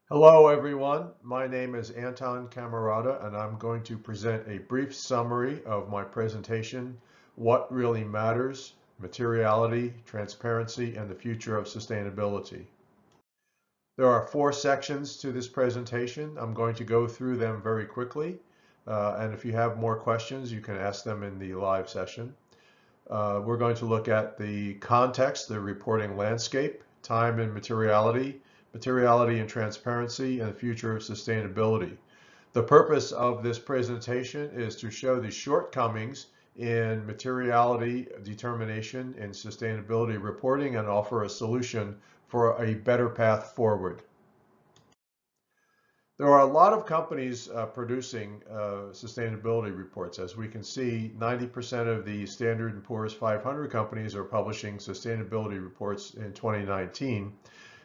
Hello, everyone. My name is Anton Camarada, and I'm going to present a brief summary of my presentation, What Really Matters, Materiality, Transparency, and the Future of Sustainability. There are 4 sections to this presentation. I'm going to go through them very quickly, and if you have more questions, you can ask them in the live session. We're going to look at the context, the reporting landscape, time and materiality, materiality and transparency, and the future of sustainability. The purpose of this presentation is to show the shortcomings in materiality determination and sustainability reporting and offer a solution for a better path forward. There are a lot of companies producing sustainability reports. As we can see, 90% of the Standard & Poor's 500 companies are publishing sustainability reports in 2019.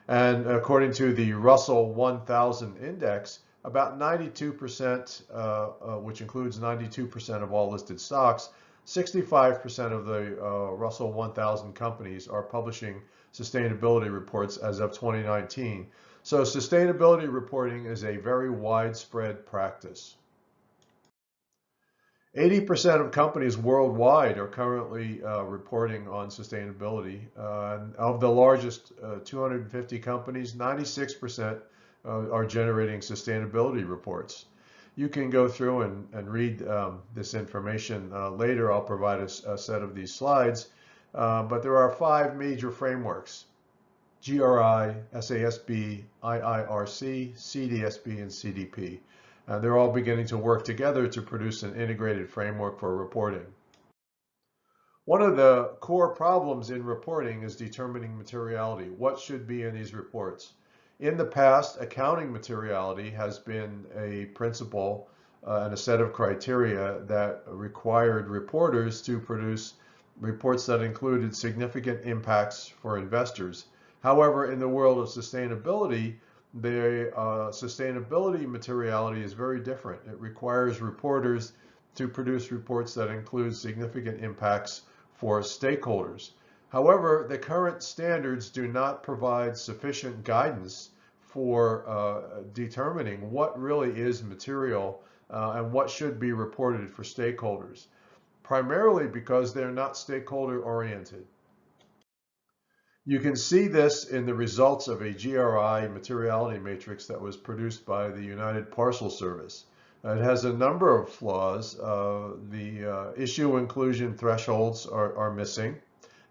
And according to the Russell 1000 index, about 92%, which includes 92% of all listed stocks, 65% of the Russell 1000 companies are publishing sustainability reports as of 2019. So sustainability reporting is a very widespread practice. 80% of companies worldwide are currently reporting on sustainability. And of the largest 250 companies, 96% are generating sustainability reports. You can go through and read this information later. I'll provide a set of these slides. But there are 5 major frameworks: GRI, SASB, IIRC, CDSB, and CDP. And they're all beginning to work together to produce an integrated framework for reporting. One of the core problems in reporting is determining materiality. What should be in these reports? In the past, accounting materiality has been a principle and a set of criteria that required reporters to produce reports that included significant impacts for investors. However, in the world of sustainability, the sustainability materiality is very different. It requires reporters to produce reports that include significant impacts for stakeholders. However, the current standards do not provide sufficient guidance for determining what really is material and what should be reported for stakeholders, primarily because they're not stakeholder oriented. You can see this in the results of a GRI materiality matrix that was produced by the United Parcel Service. It has a number of flaws. The issue inclusion thresholds are missing.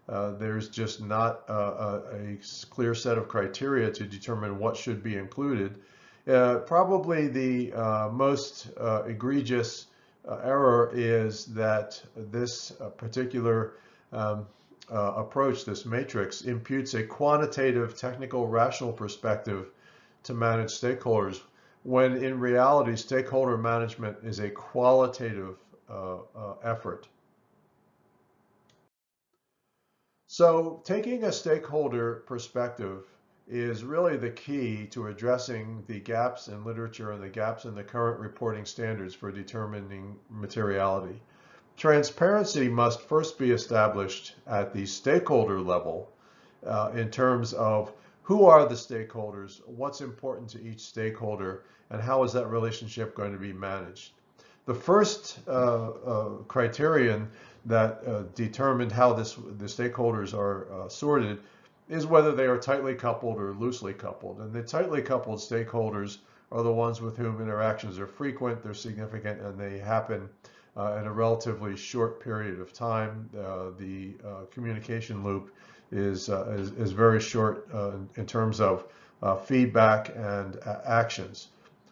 There's just not a clear set of criteria to determine what should be included. Probably the most egregious error is that this particular approach, this matrix, imputes a quantitative, technical, rational perspective to manage stakeholders, when in reality, stakeholder management is a qualitative effort. So taking a stakeholder perspective is really the key to addressing the gaps in literature and the gaps in the current reporting standards for determining materiality. Transparency must first be established at the stakeholder level in terms of who are the stakeholders, what's important to each stakeholder, and how is that relationship going to be managed. The first criterion that determined how the stakeholders are sorted is whether they are tightly coupled or loosely coupled. And the tightly coupled stakeholders are the ones with whom interactions are frequent, they're significant, and they happen in a relatively short period of time. The communication loop is very short in terms of feedback and actions.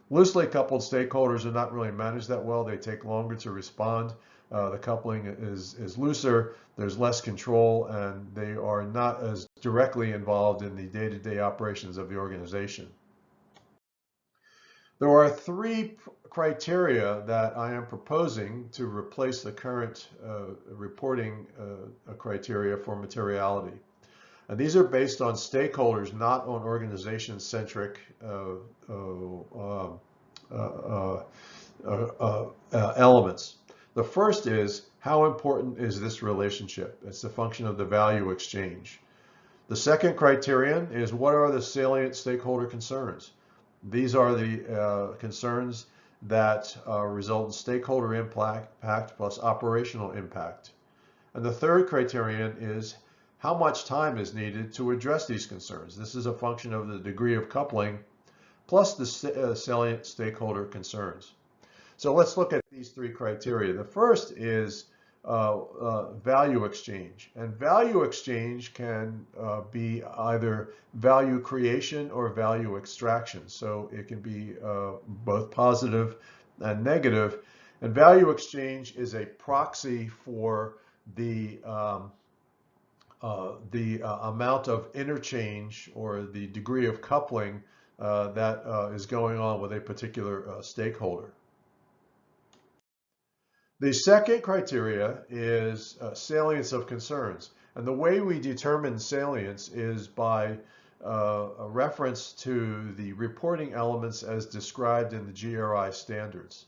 Loosely coupled stakeholders are not really managed that well. They take longer to respond. The coupling is looser, there's less control, and they are not as directly involved in the day-to-day operations of the organization. There are 3 criteria that I am proposing to replace the current reporting criteria for materiality. And these are based on stakeholders, not on organization-centric elements. The first is, how important is this relationship? It's a function of the value exchange. The second criterion is, what are the salient stakeholder concerns? These are the concerns that result in stakeholder impact plus operational impact. And the third criterion is how much time is needed to address these concerns. This is a function of the degree of coupling plus the salient stakeholder concerns. So let's look at these three criteria. The first is value exchange. And value exchange can be either value creation or value extraction. So it can be both positive and negative. And value exchange is a proxy for the amount of interchange or the degree of coupling that is going on with a particular stakeholder. The second criteria is salience of concerns. And the way we determine salience is by a reference to the reporting elements as described in the GRI standards.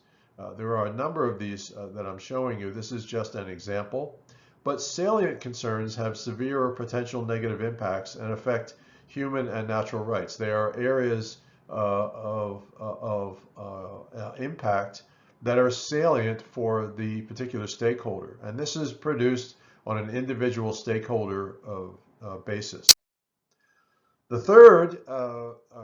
There are a number of these that I'm showing you. This is just an example. But salient concerns have severe or potential negative impacts and affect human and natural rights. They are areas of impact that are salient for the particular stakeholder. And this is produced on an individual stakeholder basis. The third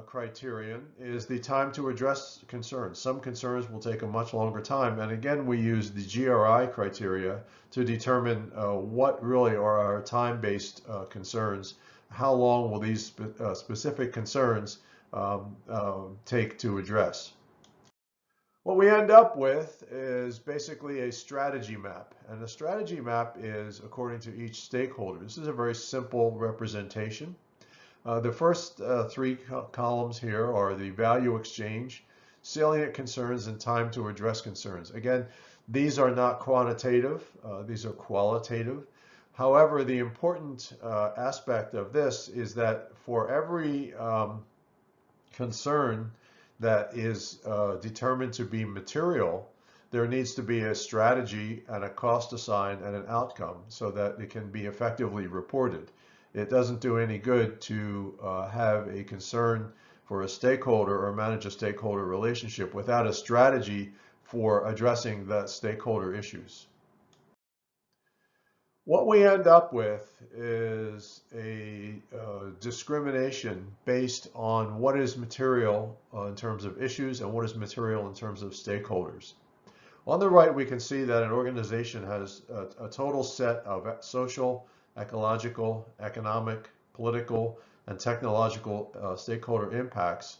criterion is the time to address concerns. Some concerns will take a much longer time. And again, we use the GRI criteria to determine what really are our time-based concerns. How long will these specific concerns take to address? What we end up with is basically a strategy map. And a strategy map is according to each stakeholder. This is a very simple representation. The first three columns here are the value exchange, salient concerns, and time to address concerns. Again, these are not quantitative, these are qualitative. However, the important aspect of this is that for every concern that is determined to be material, there needs to be a strategy and a cost assigned and an outcome so that it can be effectively reported. It doesn't do any good to have a concern for a stakeholder or manage a stakeholder relationship without a strategy for addressing that stakeholder issues. What we end up with is a discrimination based on what is material in terms of issues and what is material in terms of stakeholders. On the right, we can see that an organization has a total set of social, ecological, economic, political, and technological stakeholder impacts.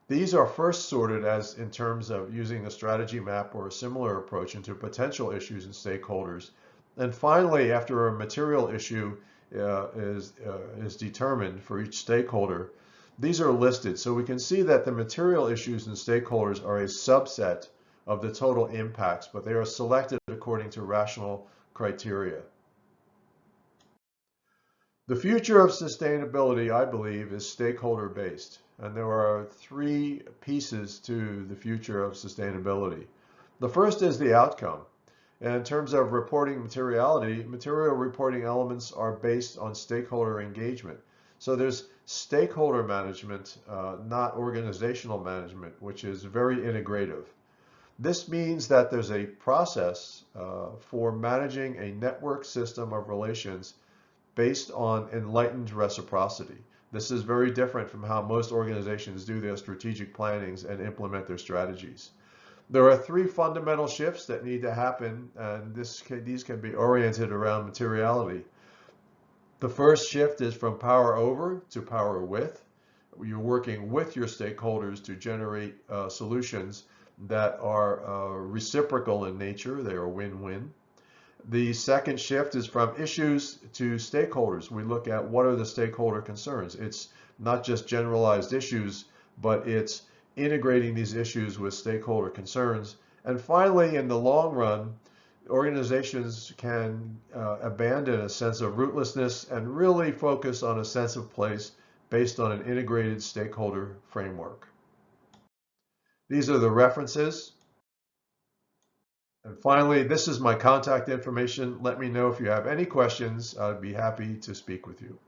These are first sorted as in terms of using a strategy map or a similar approach into potential issues and stakeholders. And finally, after a material issue is determined for each stakeholder, these are listed. So we can see that the material issues and stakeholders are a subset of the total impacts, but they are selected according to rational criteria. The future of sustainability, I believe, is stakeholder-based. And there are three pieces to the future of sustainability. The first is the outcome. And in terms of reporting materiality, material reporting elements are based on stakeholder engagement. So there's stakeholder management, not organizational management, which is very integrative. This means that there's a process for managing a network system of relations based on enlightened reciprocity. This is very different from how most organizations do their strategic plannings and implement their strategies. There are three fundamental shifts that need to happen, and these can be oriented around materiality. The first shift is from power over to power with. You're working with your stakeholders to generate solutions that are reciprocal in nature. They are win-win. The second shift is from issues to stakeholders. We look at what are the stakeholder concerns. It's not just generalized issues, but it's integrating these issues with stakeholder concerns. And finally, in the long run, organizations can abandon a sense of rootlessness and really focus on a sense of place based on an integrated stakeholder framework. These are the references. And finally, this is my contact information. Let me know if you have any questions. I'd be happy to speak with you.